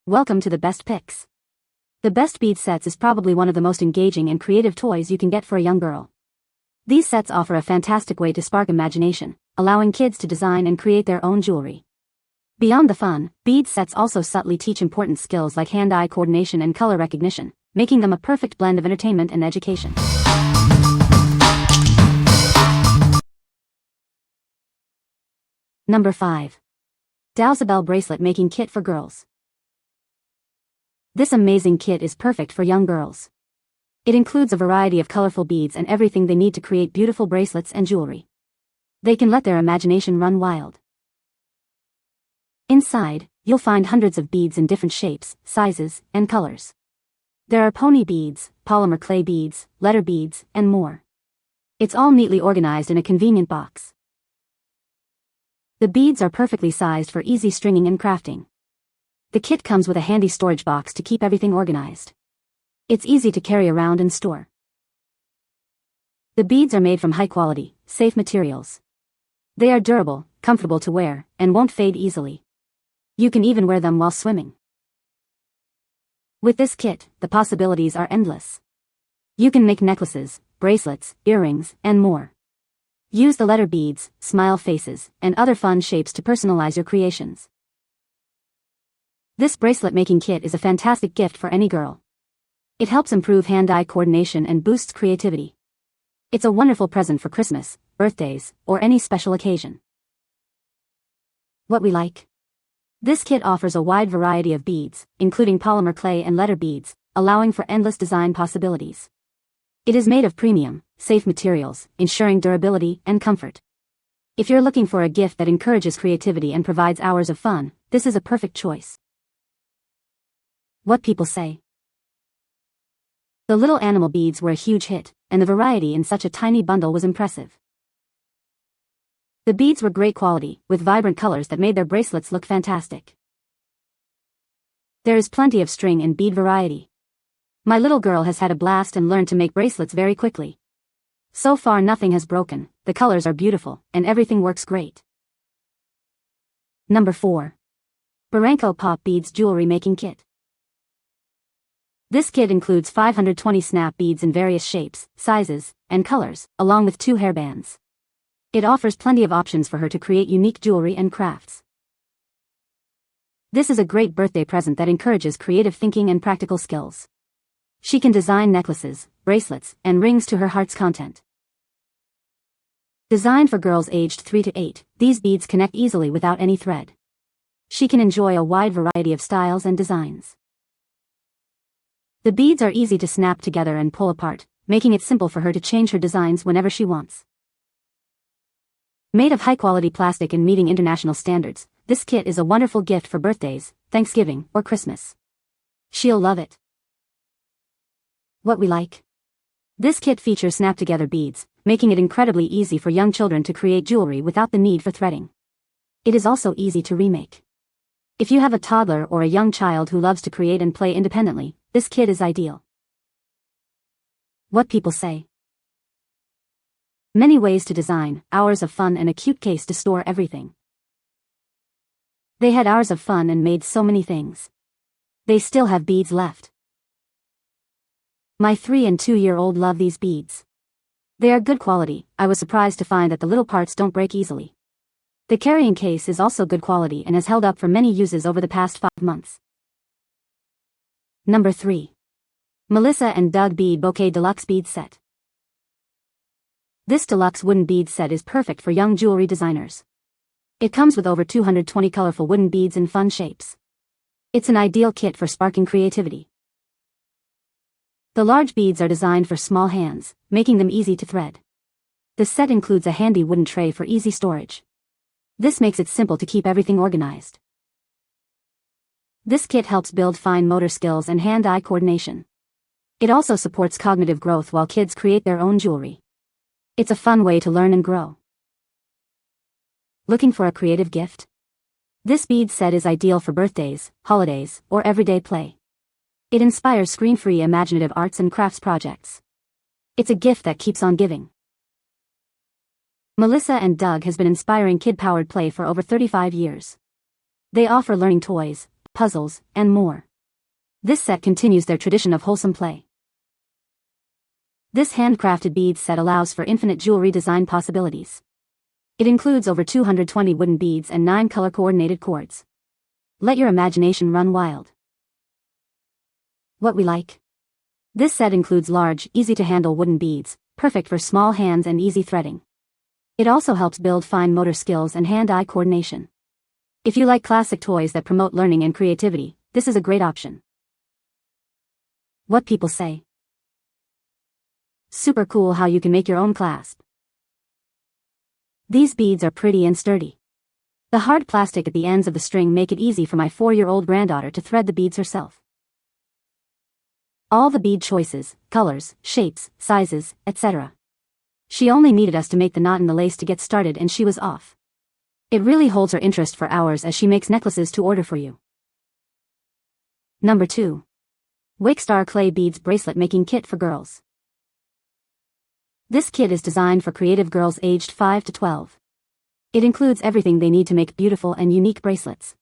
Welcome to the best picks. The best bead sets is probably one of the most engaging and creative toys you can get for a young girl. These sets offer a fantastic way to spark imagination, allowing kids to design and create their own jewelry. Beyond the fun, bead sets also subtly teach important skills like hand-eye coordination and color recognition, making them a perfect blend of entertainment and education. Number 5. Dowsabel Bracelet Making Kit for Girls. This amazing kit is perfect for young girls. It includes a variety of colorful beads and everything they need to create beautiful bracelets and jewelry. They can let their imagination run wild. Inside, you'll find hundreds of beads in different shapes, sizes, and colors. There are pony beads, polymer clay beads, letter beads, and more. It's all neatly organized in a convenient box. The beads are perfectly sized for easy stringing and crafting. The kit comes with a handy storage box to keep everything organized. It's easy to carry around and store. The beads are made from high-quality, safe materials. They are durable, comfortable to wear, and won't fade easily. You can even wear them while swimming. With this kit, the possibilities are endless. You can make necklaces, bracelets, earrings, and more. Use the letter beads, smile faces, and other fun shapes to personalize your creations. This bracelet making kit is a fantastic gift for any girl. It helps improve hand-eye coordination and boosts creativity. It's a wonderful present for Christmas, birthdays, or any special occasion. What we like. This kit offers a wide variety of beads, including polymer clay and letter beads, allowing for endless design possibilities. It is made of premium, safe materials, ensuring durability and comfort. If you're looking for a gift that encourages creativity and provides hours of fun, this is a perfect choice. What people say. The little animal beads were a huge hit, and the variety in such a tiny bundle was impressive. The beads were great quality, with vibrant colors that made their bracelets look fantastic. There is plenty of string and bead variety. My little girl has had a blast and learned to make bracelets very quickly. So far nothing has broken, the colors are beautiful, and everything works great. Number 4. BIRANCO Pop Beads Jewelry Making Kit. This kit includes 520 snap beads in various shapes, sizes, and colors, along with 2 hairbands. It offers plenty of options for her to create unique jewelry and crafts. This is a great birthday present that encourages creative thinking and practical skills. She can design necklaces, bracelets, and rings to her heart's content. Designed for girls aged 3 to 8, these beads connect easily without any thread. She can enjoy a wide variety of styles and designs. The beads are easy to snap together and pull apart, making it simple for her to change her designs whenever she wants. Made of high-quality plastic and meeting international standards, this kit is a wonderful gift for birthdays, Thanksgiving, or Christmas. She'll love it. What we like. This kit features snap-together beads, making it incredibly easy for young children to create jewelry without the need for threading. It is also easy to remake. If you have a toddler or a young child who loves to create and play independently, this kit is ideal. What people say. Many ways to design, hours of fun, and a cute case to store everything. They had hours of fun and made so many things. They still have beads left. My 3- and 2-year-old love these beads. They are good quality. I was surprised to find that the little parts don't break easily. The carrying case is also good quality and has held up for many uses over the past 5 months. Number 3. Melissa and Doug Bead Bouquet Deluxe Bead Set. This deluxe wooden bead set is perfect for young jewelry designers. It comes with over 220 colorful wooden beads in fun shapes. It's an ideal kit for sparking creativity. The large beads are designed for small hands, making them easy to thread. The set includes a handy wooden tray for easy storage. This makes it simple to keep everything organized. This kit helps build fine motor skills and hand-eye coordination. It also supports cognitive growth while kids create their own jewelry. It's a fun way to learn and grow. Looking for a creative gift? This bead set is ideal for birthdays, holidays, or everyday play. It inspires screen-free imaginative arts and crafts projects. It's a gift that keeps on giving. Melissa and Doug has been inspiring kid-powered play for over 35 years. They offer learning toys, puzzles, and more. This set continues their tradition of wholesome play. This handcrafted beads set allows for infinite jewelry design possibilities. It includes over 220 wooden beads and 9 color-coordinated cords. Let your imagination run wild. What we like. This set includes large, easy-to-handle wooden beads, perfect for small hands and easy threading. It also helps build fine motor skills and hand-eye coordination. If you like classic toys that promote learning and creativity, this is a great option. What people say. Super cool how you can make your own clasp. These beads are pretty and sturdy. The hard plastic at the ends of the string make it easy for my 4-year-old granddaughter to thread the beads herself. All the bead choices, colors, shapes, sizes, etc. She only needed us to make the knot in the lace to get started and she was off. It really holds her interest for hours as she makes necklaces to order for you. Number 2. Wakestar Clay Beads Bracelet Making Kit for Girls. This kit is designed for creative girls aged 5 to 12. It includes everything they need to make beautiful and unique bracelets.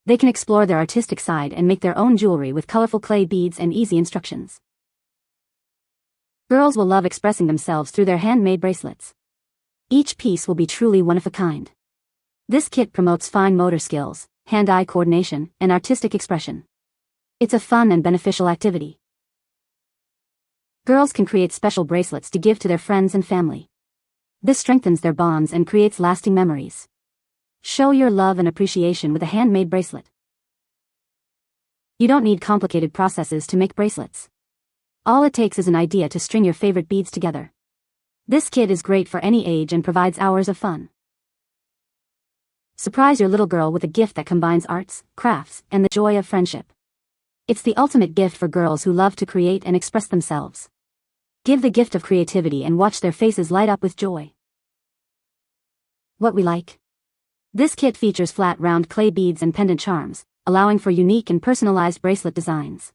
They can explore their artistic side and make their own jewelry with colorful clay beads and easy instructions. Girls will love expressing themselves through their handmade bracelets. Each piece will be truly one of a kind. This kit promotes fine motor skills, hand-eye coordination, and artistic expression. It's a fun and beneficial activity. Girls can create special bracelets to give to their friends and family. This strengthens their bonds and creates lasting memories. Show your love and appreciation with a handmade bracelet. You don't need complicated processes to make bracelets. All it takes is an idea to string your favorite beads together. This kit is great for any age and provides hours of fun. Surprise your little girl with a gift that combines arts, crafts, and the joy of friendship. It's the ultimate gift for girls who love to create and express themselves. Give the gift of creativity and watch their faces light up with joy. What we like. This kit features flat round clay beads and pendant charms, allowing for unique and personalized bracelet designs.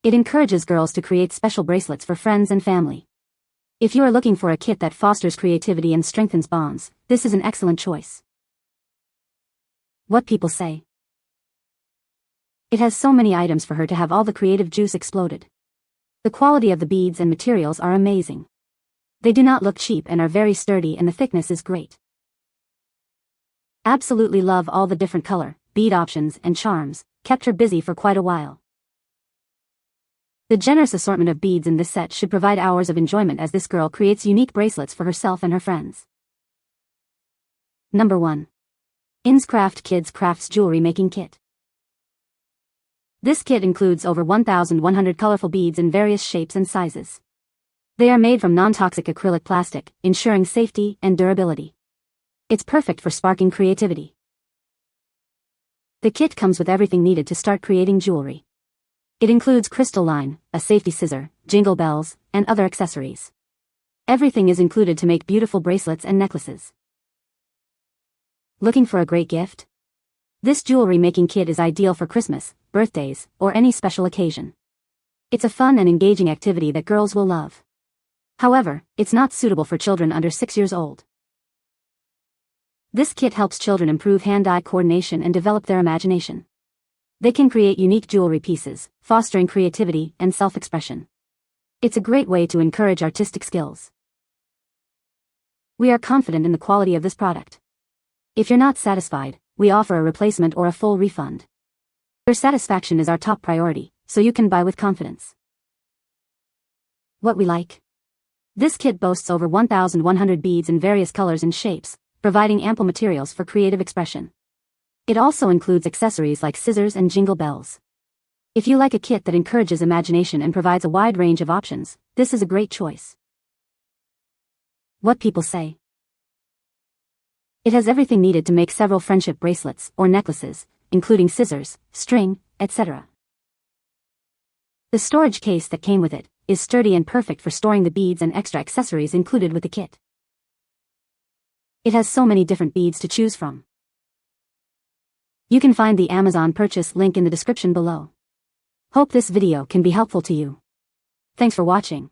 It encourages girls to create special bracelets for friends and family. If you are looking for a kit that fosters creativity and strengthens bonds, this is an excellent choice. What people say. It has so many items for her to have all the creative juice exploded. The quality of the beads and materials are amazing. They do not look cheap and are very sturdy and the thickness is great. Absolutely love all the different color, bead options and charms, kept her busy for quite a while. The generous assortment of beads in this set should provide hours of enjoyment as this girl creates unique bracelets for herself and her friends. Number 1. Inscraft Kids Crafts Jewelry Making Kit. This kit includes over 1,100 colorful beads in various shapes and sizes. They are made from non-toxic acrylic plastic, ensuring safety and durability. It's perfect for sparking creativity. The kit comes with everything needed to start creating jewelry. It includes crystal line, a safety scissor, jingle bells, and other accessories. Everything is included to make beautiful bracelets and necklaces. Looking for a great gift? This jewelry making kit is ideal for Christmas, birthdays, or any special occasion. It's a fun and engaging activity that girls will love. However, it's not suitable for children under 6 years old. This kit helps children improve hand-eye coordination and develop their imagination. They can create unique jewelry pieces, fostering creativity and self-expression. It's a great way to encourage artistic skills. We are confident in the quality of this product. If you're not satisfied, we offer a replacement or a full refund. Your satisfaction is our top priority, so you can buy with confidence. What we like. This kit boasts over 1,100 beads in various colors and shapes, providing ample materials for creative expression. It also includes accessories like scissors and jingle bells. If you like a kit that encourages imagination and provides a wide range of options, this is a great choice. What people say. It has everything needed to make several friendship bracelets or necklaces, including scissors, string, etc. The storage case that came with it is sturdy and perfect for storing the beads and extra accessories included with the kit. It has so many different beads to choose from. You can find the Amazon purchase link in the description below. Hope this video can be helpful to you. Thanks for watching.